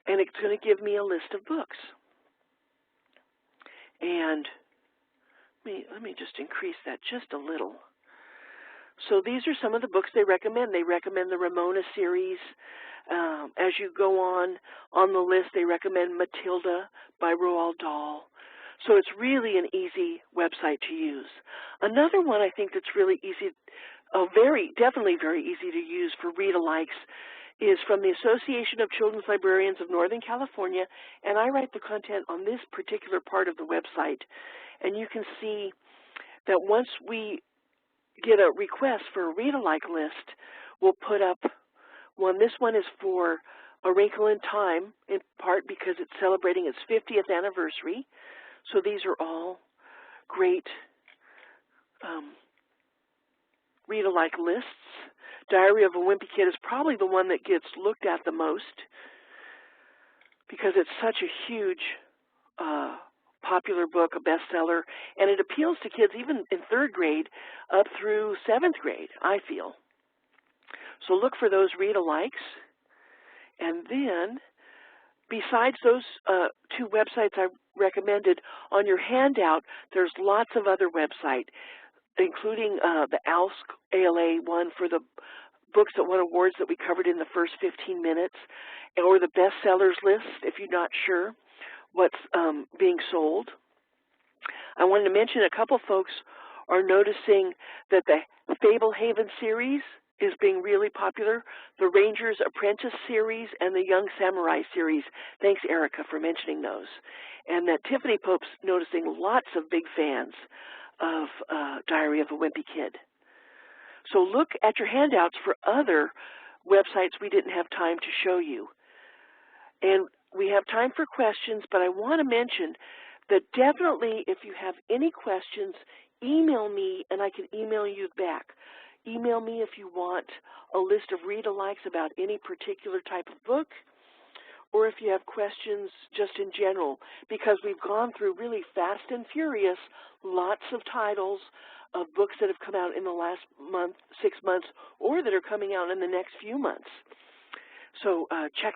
And it's going to give me a list of books. And let me just increase that just a little. So these are some of the books they recommend. They recommend the Ramona series. As you go on the list, they recommend Matilda by Roald Dahl. So it's really an easy website to use. Another one I think that's really easy, definitely very easy to use for read-alikes is from the Association of Children's Librarians of Northern California, and I write the content on this particular part of the website. And you can see that once we get a request for a read-alike list, we'll put up one. This one is for A Wrinkle in Time, in part because it's celebrating its 50th anniversary. So these are all great read-alike lists. Diary of a Wimpy Kid is probably the one that gets looked at the most because it's such a huge popular book, a bestseller, and it appeals to kids even in 3rd grade up through 7th grade, I feel. So look for those read-alikes. And then, besides those 2 websites I recommended, on your handout, there's lots of other websites, including the ALA one for the books that won awards that we covered in the first 15 minutes, or the bestsellers list if you're not sure what's being sold. I wanted to mention a couple folks are noticing that the Fablehaven series is being really popular, the Ranger's Apprentice series, and the Young Samurai series. Thanks, Erica, for mentioning those. And that Tiffany Pope's noticing lots of big fans of Diary of a Wimpy Kid. So look at your handouts for other websites we didn't have time to show you. And we have time for questions, but I want to mention that definitely if you have any questions, email me and I can email you back. Email me if you want a list of read-alikes about any particular type of book, or if you have questions just in general, because we've gone through really fast and furious lots of titles of books that have come out in the last month, 6 months, or that are coming out in the next few months. So check